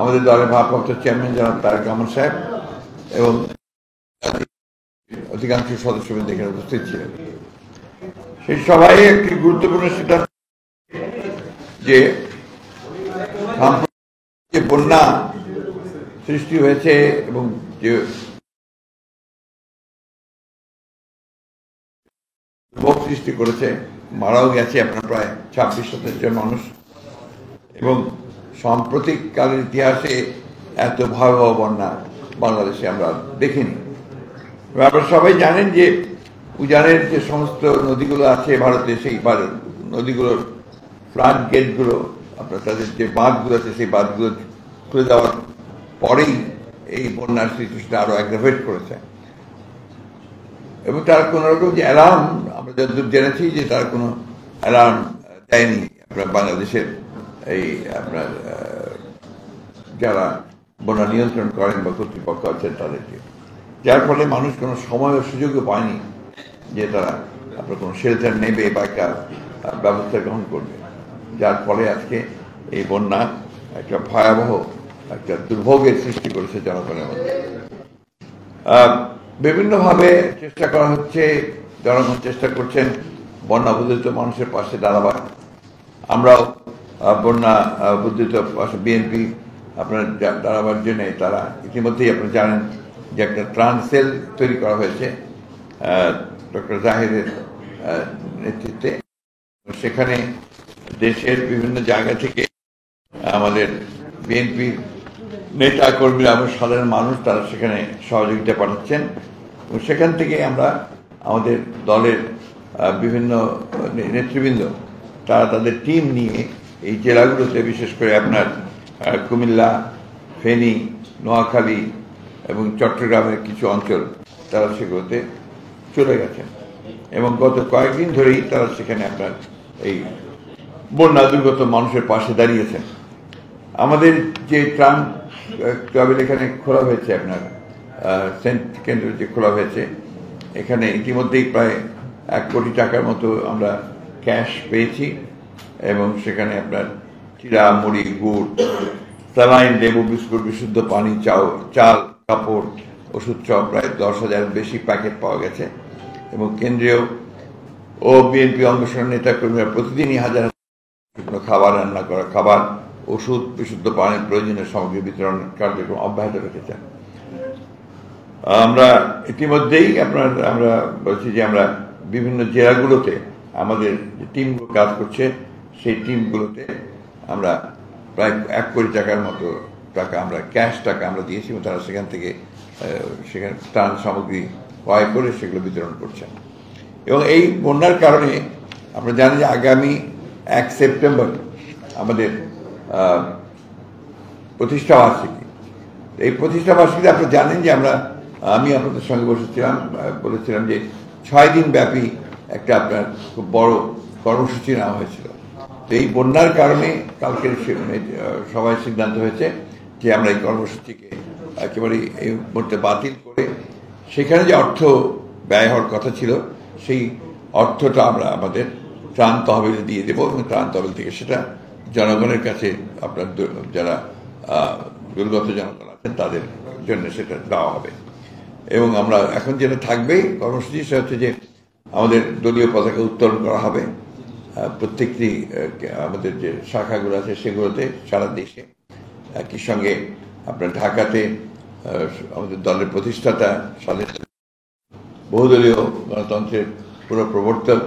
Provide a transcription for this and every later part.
আমাদের দলের ভারপ্রাপ্ত চেয়ারম্যান জনাব তারেক রহমান সাহেব এবং অধিকাংশ সদস্যবৃন্দ এখানে উপস্থিত ছিলেন। সেই সবাই একটি গুরুত্বপূর্ণ সিদ্ধান্ত যে বন্যা সৃষ্টি হয়েছে এবং যে দুর্ভোগ সৃষ্টি করেছে, মারাও গেছে আপনার প্রায় 26,000 জন মানুষ, এবং সাম্প্রতিককালের ইতিহাসে এত ভয়াবহ বন্যা বাংলাদেশে আমরা দেখিনি। আপনারা সবাই জানেন যে উজানের যে সমস্ত নদীগুলো আছে ভারতে, সেই নদীগুলোর ফ্লাড গেটগুলো আপনার তাদের যে বাঁধগুলো আছে সেই বাঁধগুলো খুলে দেওয়ার পরেই এই বন্যার সিচুয়েশনটা আরো অ্যাগ্রাভেট করেছে। এবং তার কোন রকম যে অ্যালার্ম, আমরা যতদূর জেনেছি যে তার কোনো অ্যালার্ম দেয়নি আপনার বাংলাদেশের এই আপনার যারা বন্যা নিয়ন্ত্রণ করেন বা কর্তৃপক্ষ আছেন তাদেরকে, যার ফলে মানুষ কোনো সময় ও সুযোগও পায়নি যে তারা আপনার কোনো শেল্টার নেবে বা একটা ব্যবস্থা গ্রহণ করবে, যার ফলে আজকে এই বন্যা একটা ভয়াবহ একটা দুর্ভোগের সৃষ্টি করেছে জনগণের মধ্যে। বিভিন্নভাবে চেষ্টা করা হচ্ছে, জনগণ চেষ্টা করছেন বন্যা বুদ্ধিত মানুষের পাশে দাঁড়াবার। আমরাও বন্যা বুদ্ধিত পাশে বিএনপি আপনার দাঁড়াবার জন্য তারা ইতিমধ্যেই আপনারা জানেন যে একটা ত্রাণ সেল তৈরি করা হয়েছে ডক্টর জাহিরের নেতৃত্বে। সেখানে দেশের বিভিন্ন জায়গা থেকে আমাদের বিএনপির নেতা কর্মীরা এবং সাধারণ মানুষ তারা সেখানে সহযোগিতা পাঠাচ্ছেন, এবং সেখান থেকে আমরা আমাদের দলের বিভিন্ন নেতৃবৃন্দ তারা তাদের টিম নিয়ে এই জেলাগুলোতে, বিশেষ করে আপনার কুমিল্লা, ফেনী, নোয়াখালী এবং চট্টগ্রামের কিছু অঞ্চল তারা সেগুলোতে চলে গেছেন, এবং গত কয়েকদিন ধরেই তারা সেখানে আপনার এই বন্যা দুর্গত মানুষের পাশে দাঁড়িয়েছেন। আমাদের যে ত্রাণ ট্রাভেল এখানে খোলা হয়েছে, আপনার সেন্ট কেন্দ্র যে খোলা হয়েছে, এখানে ইতিমধ্যেই প্রায় 1 কোটি টাকার মতো আমরা ক্যাশ পেয়েছি, এবং সেখানে আপনার চিড়া, মুড়ি, গুড়, স্যালাইন, লেবু, বিস্কুট, বিশুদ্ধ পানি, চাল, কাপড়, ওষুধ সহ প্রায় 10,000 বেশি প্যাকেট পাওয়া গেছে। এবং কেন্দ্রীয় ও বিএনপি অঙ্গসংগঠনের নেতাকর্মীরা প্রতিদিনই হাজার খাবার, রান্না করা খাবার, ওষুধ, বিশুদ্ধ পানির প্রয়োজনীয় সামগ্রী বিতরণ কার্যক্রম অব্যাহত রেখেছেন। আমরা ইতিমধ্যেই আমরা বলছি যে আমরা বিভিন্ন জেলাগুলোতে আমাদের যে টিমগুলো কাজ করছে, সেই টিমগুলোতে আমরা প্রায় 1 কোটি টাকার মতো টাকা আমরা ক্যাশ টাকা আমরা দিয়েছি, এবং তারা সেখান থেকে সেখানে ত্রাণ সামগ্রী ক্রয় করে সেগুলো বিতরণ করছেন। এবং এই বন্যার কারণে আমরা জানি যে আগামী 1 সেপ্টেম্বর আমাদের প্রতিষ্ঠাবার্ষিকী। এই প্রতিষ্ঠাবার্ষিকীতে আপনারা জানেন যে আমি আপনাদের সঙ্গে বলেছিলাম যে 6 দিন ব্যাপী একটা আপনার খুব বড় কর্মসূচি নেওয়া হয়েছিল। তো এই বন্যার কারণে কালকের সবাই সিদ্ধান্ত হয়েছে যে আমরা এই কর্মসূচিকে একেবারে এই মুহূর্তে বাতিল করে সেখানে যে অর্থ ব্যয় হওয়ার কথা ছিল সেই অর্থটা আমরা আমাদের ত্রাণ তহবিলে দিয়ে দেবো, এবং ত্রাণ তহবিল থেকে সেটা জনগণের কাছে আপনার যারা দুর্গত জনগণ আছেন তাদের জন্য সেটা দেওয়া হবে। এবং আমরা এখন যেটা থাকবে কর্মসূচি সেটা হচ্ছে যে আমাদের দলীয় পতাকা উত্তোলন করা হবে প্রত্যেকটি আমাদের যে শাখাগুলো আছে সেগুলোতে সারা দেশে। একই সঙ্গে আপনার ঢাকাতে আমাদের দলের প্রতিষ্ঠাতা, বহুদলীয় গণতন্ত্রের পুরো প্রবর্তক,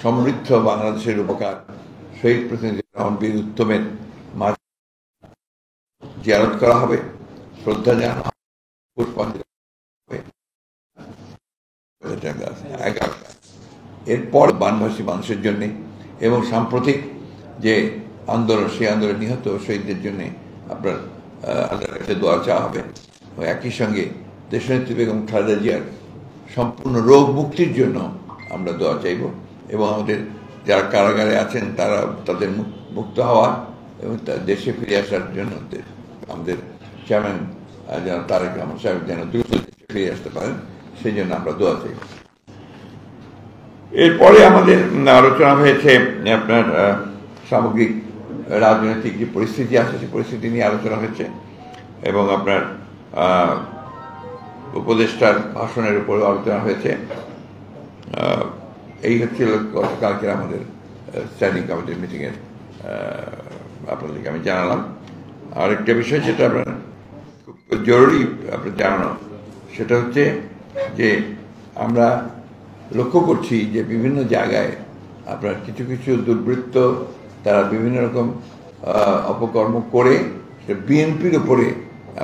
সমৃদ্ধ বাংলাদেশের উপকার শহীদ প্রতিনিধি রহমান বীর উত্তমের মাঝে জিয়ারত করা হবে, শ্রদ্ধা জানানো হবে। এরপর বানভাসী মানুষের জন্য এবং সাম্প্রতিক যে আন্দোলন, সেই আন্দোলনে নিহত শহীদদের জন্য আপনার আল্লাহর কাছে দোয়া চাওয়া হবে। একই সঙ্গে দেশনেত্রী বেগম খালেদা জিয়ার সম্পূর্ণ রোগ মুক্তির জন্য আমরা দোয়া চাইব, এবং আমাদের যারা কারাগারে আছেন তারা তাদের মুক্ত হওয়া এবং দেশে ফিরে আসার জন্য আমাদের চেয়ারম্যান যেন তারেক রহমান সাহেব যেন দ্রুত দেশে ফিরে আসতে পারেন, সেই জন্য আমরা দোয়া চাইব। এরপরে আমাদের আলোচনা হয়েছে আপনার সামগ্রিক রাজনৈতিক যে পরিস্থিতি আছে সেই পরিস্থিতি নিয়ে আলোচনা হয়েছে এবং আপনার উপদেষ্টার ভাষণের উপর আলোচনা হয়েছে। এই হচ্ছিল গতকালকের আমাদের স্ট্যান্ডিং কমিটির মিটিংয়ের আপনাদেরকে আমি জানালাম। আরেকটা বিষয় যেটা আপনার খুব জরুরি আপনার জানানো, সেটা হচ্ছে যে আমরা লক্ষ্য করছি যে বিভিন্ন জায়গায় আপনার কিছু কিছু দুর্বৃত্ত তারা বিভিন্ন রকম অপকর্ম করে বিএনপির উপরে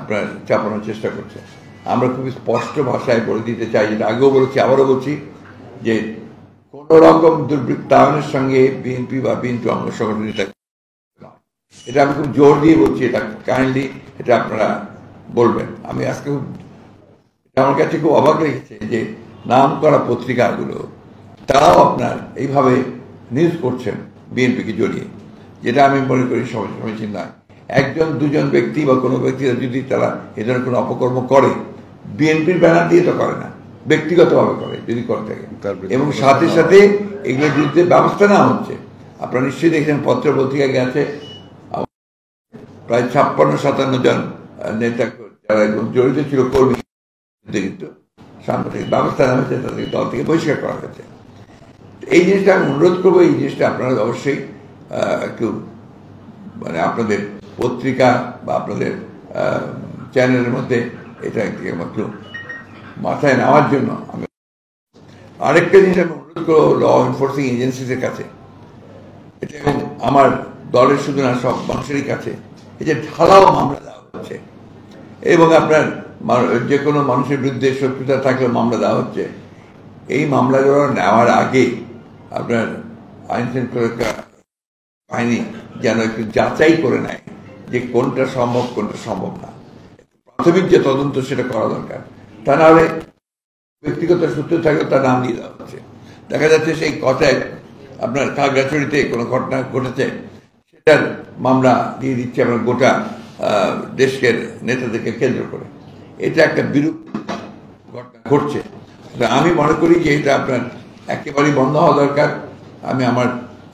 আপনার চাপানোর চেষ্টা করছে। আমরা খুবই স্পষ্ট ভাষায় বলে দিতে চাই, যেটা আগেও বলেছি আবারও বলছি, যে কোন রকম দুর্বৃত্তায়নের সঙ্গে বিএনপি বা বিএনপি অঙ্গ সংগঠন এটা আমি খুব জোর দিয়ে বলছি, এটা কাইন্ডলি এটা আপনারা বলবেন। আমি আজকে আমার কাছে খুব অবাক লেগেছে যে নাম করা পত্রিকাগুলো তারাও আপনার এইভাবে নিউজ করছেন বিএনপিকে জড়িয়ে, যেটা আমি মনে করি সমীচীন নয়। একজন দুজন ব্যক্তি বা কোনো ব্যক্তিরা যদি তারা এ ধরনের কোনো অপকর্ম করে, বিএনপির ব্যানার দিয়ে তো করে না, ব্যক্তিগতভাবে করে যদি করে থাকে, এবং সাথে সাথে এগুলোর বিরুদ্ধে ব্যবস্থা নেওয়া হচ্ছে। আপনারা নিশ্চয়ই দেখছেন পত্র পত্রিকায় গেছে প্রায় 56-57 জন নেতা যারা জড়িত ছিল কর্মী, কিন্তু সাংগঠনিক ব্যবস্থা নেওয়া হয়েছে, তাদের দল থেকে বহিষ্কার করা হয়েছে। এই জিনিসটা আমি অনুরোধ করবো, এই জিনিসটা আপনারা অবশ্যই একটু মানে আপনাদের পত্রিকা বা আপনাদের চ্যানেলের মধ্যে এটা একটু মাথায় নেওয়ার জন্য আমি আরেকটা জিনিস আমি অনুরোধ করবো ল এনফোর্সিং এজেন্সিদের কাছে, এটা এবং আমার দলের শুধু না সব মানুষেরই কাছে, এই যে ঢালাও মামলা দেওয়া হচ্ছে এবং আপনার যে কোনো মানুষের বিরুদ্ধে শত্রুতা থাকলে মামলা দেওয়া হচ্ছে, এই মামলাগুলো নেওয়ার আগে আপনার আইন শৃঙ্খলা বাহিনী যেন একটু যাচাই করে নেয় যে কোনটা সম্ভব কোনটা সম্ভব না। প্রাথমিক যে তদন্ত সেটা করা দরকার, তা নাহলে ব্যক্তিগত সূত্র থাকলে তার নাম দিয়ে দেওয়া হচ্ছে। দেখা যাচ্ছে সেই কথায় আপনার খাগড়াছড়িতে কোনো ঘটনা ঘটেছে, সেটার মামলা দিয়ে দিচ্ছে আপনার গোটা দেশের নেতাদেরকে কেন্দ্র করে। এটা একটা বিরূপ ঘটনা ঘটছে। আমি মনে করি যে এটা আপনার একেবারেই বন্ধ হওয়া দরকার। আমি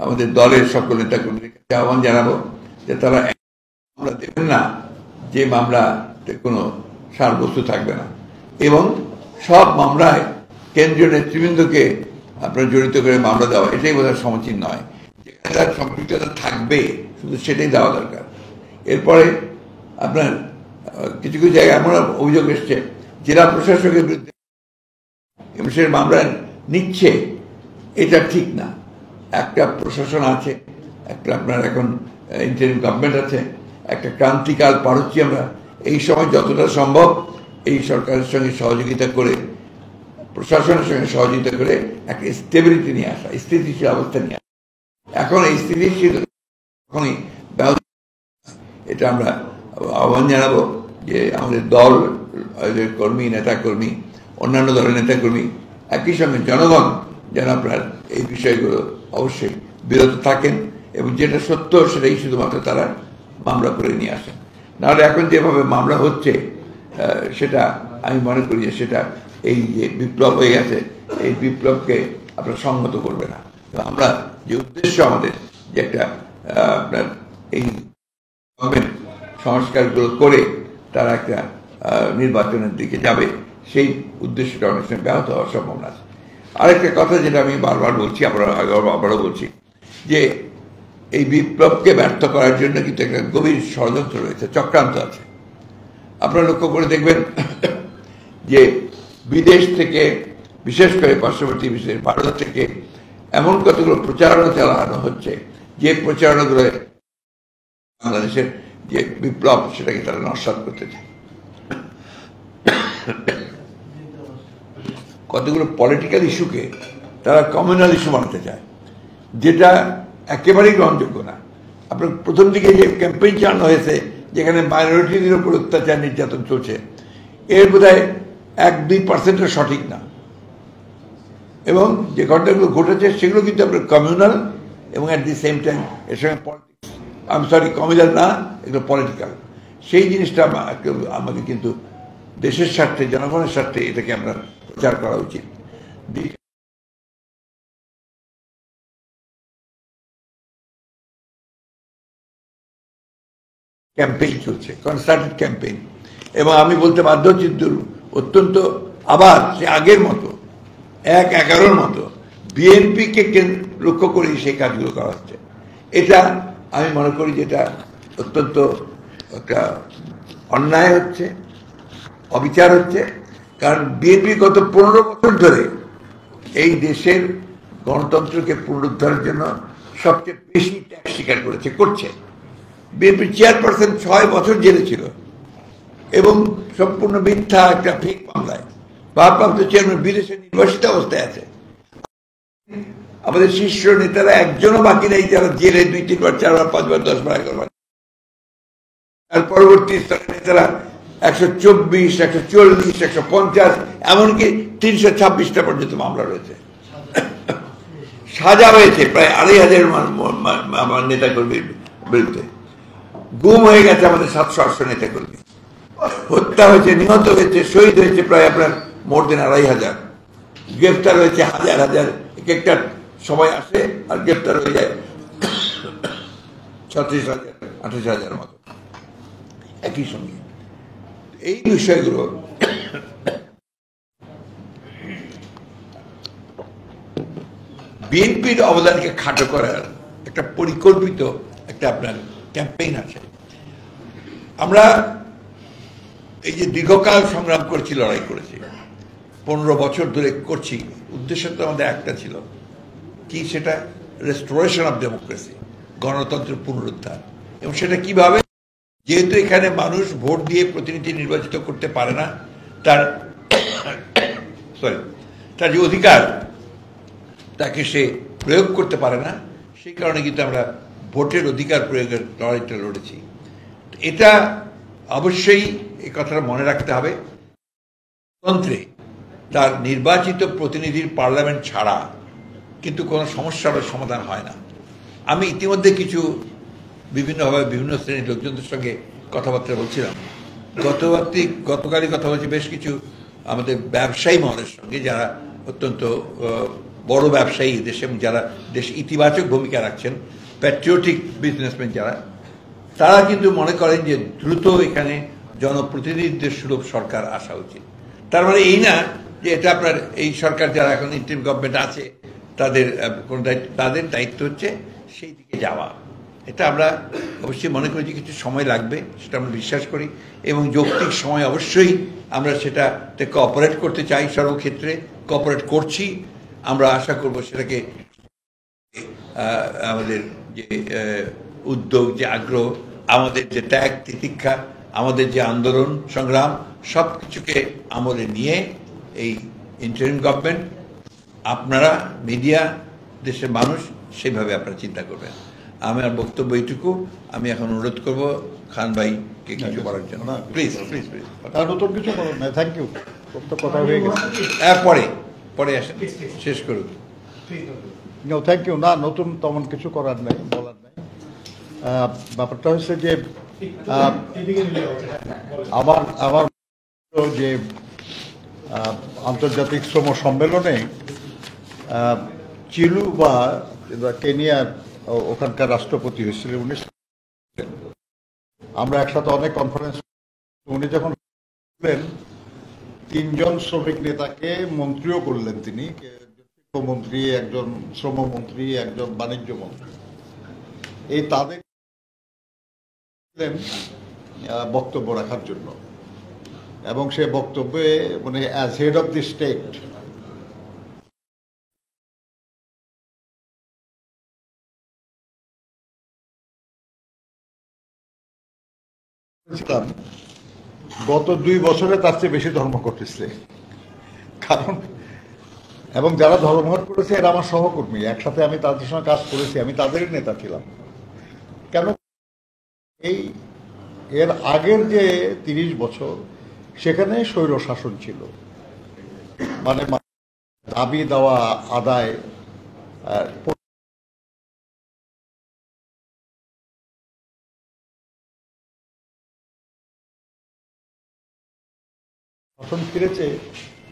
আমাদের দলের সকল নেতাকর্মীদের কাছে আহ্বান জানাবো যে তারা মামলা দেবেন না যে মামলাতে কোনো সারবস্তু থাকবে না, এবং সব মামলায় কেন্দ্রীয় নেতৃবৃন্দকে আপনার জড়িত করে মামলা দেওয়া এটাই বোধহয় সমীচীন নয়। যেখানে তার সম্পৃক্ততা থাকবে শুধু সেটাই দেওয়া দরকার। এরপরে আপনার কিছু কিছু জায়গায় এমন অভিযোগ এসছে জেলা প্রশাসকের বিরুদ্ধে সে মামলা নিচ্ছে, এটা ঠিক না। একটা প্রশাসন আছে, একটা আপনার এখন ইন্টারিম গভর্নমেন্ট আছে, একটা ক্রান্তিকাল পার হচ্ছি আমরা। এই সময় যতটা সম্ভব এই সরকারের সঙ্গে সহযোগিতা করে, প্রশাসনের সঙ্গে সহযোগিতা করে একটা স্টেবিলিটি নিয়ে আসা, স্থিতিশীল অবস্থা নিয়ে আসা। এখন এই স্থিতিশীল এটা আমরা আহ্বান জানাবো যে আমাদের দল কর্মী, নেতা কর্মী, অন্যান্য দলের নেতা কর্মী, একই সঙ্গে জনগণ যেন আপনার এই বিষয়গুলো অবশ্যই বিরত থাকেন এবং যেটা সত্য সেটাই শুধুমাত্র তারা মামলা করে নিয়ে আসেন। নাহলে এখন যেভাবে মামলা হচ্ছে সেটা আমি মনে করি যে সেটা এই যে বিপ্লব হয়ে গেছে, এই বিপ্লবকে আপনার সংহত করবে না। আমরা যে উদ্দেশ্য আমাদের যে একটা আপনার এই সংস্কারগুলো করে তারা একটা নির্বাচনের দিকে যাবে, সেই উদ্দেশ্যটা অনেক সময় ব্যাহত হওয়ার সম্ভাবনা আছে। আরেকটা কথা যেটা আমি বারবার বলছি, আবারও বলছি, যে এই বিপ্লবকে ব্যর্থ করার জন্য কিন্তু একটা গভীর ষড়যন্ত্র রয়েছে, চক্রান্ত আছে। আপনারা লক্ষ্য করে দেখবেন যে বিদেশ থেকে, বিশেষ করে পার্শ্ববর্তী বিশেষ ভারত থেকে এমন কতগুলো প্রচারণা চালানো হচ্ছে যে প্রচারণাগুলো বাংলাদেশের যে বিপ্লব সেটাকে তারা নস্যাৎ করতে চায়। কতগুলো পলিটিক্যাল ইস্যুকে তারা কমিউনাল ইস্যু বানাতে চায়, যেটা একেবারেই গ্রহণযোগ্য না। আপনার প্রথম দিকে যে ক্যাম্পেইন চালানো হয়েছে যেখানে মাইনরিটিদের উপর অত্যাচার নির্যাতন চলছে, এর বোধহয় 1-2% সঠিক না, এবং যে ঘটনাগুলো ঘটেছে সেগুলো কিন্তু আপনার কমিউনাল এবং অ্যাট দি সেম টাইম এর সঙ্গে পলিটিক্স, কমিউনাল না, এগুলো পলিটিক্যাল। সেই জিনিসটা আমাদের কিন্তু দেশের স্বার্থে, জনগণের স্বার্থে এটাকে আমরা প্রচার করা উচিত। ক্যাম্পেইন চলছে, কনসার্টেড ক্যাম্পেইন, এবং আমি বলতে বাধ্য হচ্ছি অত্যন্ত আবার সে আগের মতো 1-11-র মতো বিএনপিকে লক্ষ্য করে সেই কাজগুলো করা হচ্ছে। এটা আমি মনে করি যে এটা অত্যন্ত একটা অন্যায় হচ্ছে, অবিচার হচ্ছে। কারণ বিএনপি গত 15 বছর ধরে এই দেশের গণতন্ত্রকে পুনরুদ্ধারের জন্য সবচেয়ে বেশি ট্যাক্স স্বীকার করছে। বিএনপির চেয়ারপারসন 6 বছর জেলে ছিল এবং সম্পূর্ণ মিথ্যা একটা ফেক মামলায়। ভারপ্রাপ্ত চেয়ারম্যান বিদেশে নির্বাসিত অবস্থায় আছে। আমাদের শীর্ষ নেতারা একজনও বাকি নেই যারা জেলে 2-3 বার 4 বার 5 বার 10 বার 11 বার। আর পরবর্তী স্তরের নেতারা 124, 140, 150, এমনকি 326টা পর্যন্ত মামলা রয়েছে। সাজা হয়েছে প্রায় 2,500 নেতাকর্মীর বিরুদ্ধে। গুম হয়ে গেছে আমাদের 700-800 নেতাকর্মী। হত্যা হয়েছে, নিহত হয়েছে, শহীদ হয়েছে প্রায় আপনার মোর দেন 2,500। গ্রেফতার হয়েছে হাজার হাজার, একটা সময় আসে আর গ্রেফতার হয়ে যায় 36,000, 28,000 মতো একই সঙ্গে। এই বিষয়গুলো বিএনপির অবদানকে খাটো করার একটা পরিকল্পিত একটা আপনার ক্যাম্পেইন আছে। আমরা এই যে দীর্ঘকাল সংগ্রাম করেছি, লড়াই করেছি, 15 বছর ধরে করছি, উদ্দেশ্য তো আমাদের একটা ছিল কি, সেটা রেস্টোরেশন অফ ডেমোক্রেসি, গণতন্ত্রের পুনরুদ্ধার। এবং সেটা কিভাবে, যেহেতু এখানে মানুষ ভোট দিয়ে প্রতিনিধি নির্বাচিত করতে পারে না, তার যে অধিকার তাকে সে প্রয়োগ করতে পারে না, সেই কারণে কিন্তু আমরা ভোটের অধিকার প্রয়োগের লড়াইটা লড়েছি। এটা অবশ্যই এই কথাটা মনে রাখতে হবে, গণতন্ত্রে তার নির্বাচিত প্রতিনিধির পার্লামেন্ট ছাড়া কিন্তু কোনো সমস্যার সমাধান হয় না। আমি ইতিমধ্যে কিছু বিভিন্নভাবে বিভিন্ন শ্রেণীর লোকজনদের সঙ্গে কথাবার্তা বলছিলাম। গতকালই কথা বলছি বেশ কিছু আমাদের ব্যবসায়ী মহলের সঙ্গে, যারা অত্যন্ত বড় ব্যবসায়ী দেশে এবং যারা দেশ ইতিবাচক ভূমিকা রাখছেন, প্যাট্রিয়টিক বিজনেসম্যান যারা, তারা কিন্তু মনে করেন যে দ্রুত এখানে জনপ্রতিনিধিদের সুলভ সরকার আসা উচিত। তার মানে এই না যে এটা আপনার এই সরকার যারা এখন ইন্টারিম গভর্নমেন্ট আছে তাদের দায়িত্ব হচ্ছে সেই দিকে যাওয়া। এটা আমরা অবশ্যই মনে করি যে কিছু সময় লাগবে, সেটা আমরা বিশ্বাস করি, এবং যৌক্তিক সময় অবশ্যই আমরা সেটাতে কোঅপারেট করতে চাই, সর্বক্ষেত্রে কোঅপারেট করছি। আমরা আশা করব সেটাকে আমাদের যে উদ্যোগ, যে আগ্রহ, আমাদের যে ত্যাগ তিতিক্ষা, আমাদের যে আন্দোলন সংগ্রাম, সব কিছুকে আমলে নিয়ে এই ইন্টারিম গভর্নমেন্ট, আপনারা মিডিয়া, দেশের মানুষ সেইভাবে আপনারা চিন্তা করবেন। আমার বক্তব্য এইটুকু। আমি এখন অনুরোধ করব খান ভাইকে কিছু বলার জন্য। Please please please. নতুন কিছু বলুন না, থ্যাংক ইউ। কথা হয়ে গেছে, পরে আসেন, শেষ করুন। Thank you. না, নতুন তেমন কিছু করার নাই, বলার নাই। ব্যাপারটা হচ্ছে যে আমার যে আন্তর্জাতিক শ্রম সম্মেলনে চিলু বা কেনিয়ার ওখানকার রাষ্ট্রপতি হয়েছিলেন উনি, আমরা একসাথে অনেক কনফারেন্স, উনি যখন 3জন শ্রমিক নেতাকে মন্ত্রীও করলেন তিনি, শিল্পমন্ত্রী, একজন শ্রমমন্ত্রী, একজন বাণিজ্য মন্ত্রী, এই তাদের বক্তব্য রাখার জন্য। এবং সে বক্তব্যে মানে as head of the state গত 2 বছরে তার চেয়ে বেশি ধর্মঘট হচ্ছে। কারণ এবং যারা ধর্মঘট করেছে এরা আমার সহকর্মী, একসাথে আমি তাদের সঙ্গে কাজ করেছি, আমি তাদেরই নেতা ছিলাম। কেন এর আগের যে 30 বছর সেখানে স্বৈর শাসন ছিল, মানে দাবি দেওয়া আদায় শাসন ফিরেছে,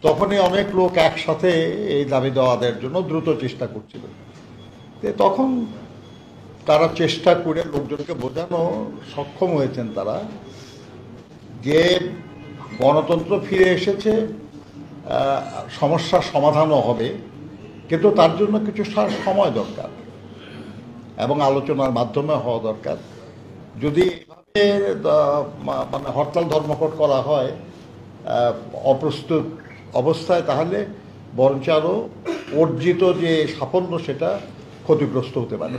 তখনই অনেক লোক একসাথে এই দাবি দেওয়া আদায়ের জন্য দ্রুত চেষ্টা করছিল। তখন তারা চেষ্টা করে লোকজনকে বোঝানো সক্ষম হয়েছেন তারা যে গণতন্ত্র ফিরে এসেছে, সমস্যার সমাধানও হবে, কিন্তু তার জন্য কিছু সময় দরকার এবং আলোচনার মাধ্যমে হওয়া দরকার। যদি এভাবে মানে হরতাল ধর্মঘট করা হয় অপ্রস্তুত অবস্থায়, তাহলে বরঞ্চ আরও অর্জিত যে সাফল্য সেটা ক্ষতিগ্রস্ত হতে পারে।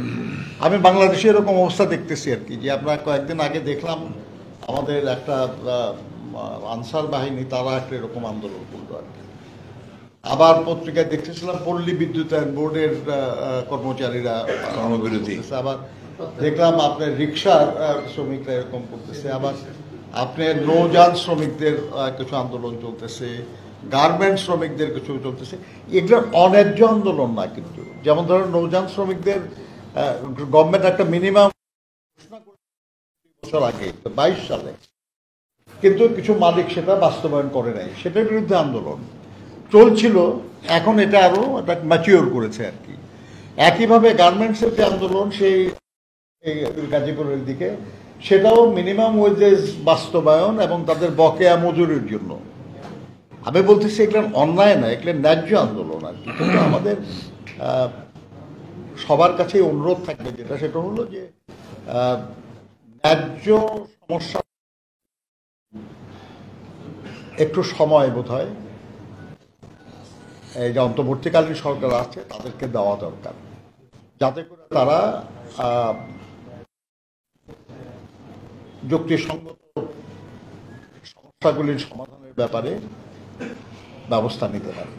আমি বাংলাদেশে এরকম অবস্থা দেখতেছি আর কি, যে আমরা কয়েকদিন আগে দেখলাম আমাদের একটা আনসার বাহিনী তারা একটা এরকম আন্দোলন করলো আর কি। আবার পত্রিকায় দেখতেছিলাম পল্লী বিদ্যুতায়ন বোর্ডের কর্মচারীরা কর্মবিরতি। আবার দেখলাম আপনার রিক্সার শ্রমিকরা এরকম করতেছে, আবার আপনার নৌযান শ্রমিকদের কিছু আন্দোলন চলতেছে, গার্মেন্টস শ্রমিকদের কিছু চলতেছে। এগুলো অন্যায্য আন্দোলন না, কিন্তু যেমন ধরেন নৌযান শ্রমিকদের গভর্নমেন্ট একটা মিনিমাম বছর আগে 22 সালে, কিন্তু কিছু মালিক সেটা বাস্তবায়ন করে নাই, সেটার বিরুদ্ধে আন্দোলন চলছিল। এখন এটা আরো ম্যাচিওর করেছে আর কি। একইভাবে গার্মেন্টসের যে আন্দোলন সেই গাজীপুরের দিকে, সেটাও মিনিমাম ওয়েজেস বাস্তবায়ন এবং তাদের বকেয়া মজুরির জন্য। আমি বলতেছি এগুলো অন্যায় না, এগুলো ন্যায্য আন্দোলন আর কি। কিন্তু আমাদের সবার কাছে অনুরোধ থাকবে যেটা, সেটা হলো যে ন্যায্য সমস্যা একটু সময় বোধ হয় এই যে অন্তর্বর্তীকালীন সরকার আছে তাদেরকে দেওয়া দরকার, যাতে করে তারা যুক্তিসঙ্গত সমস্যাগুলির সমাধানের ব্যাপারে ব্যবস্থা নিতে পারে।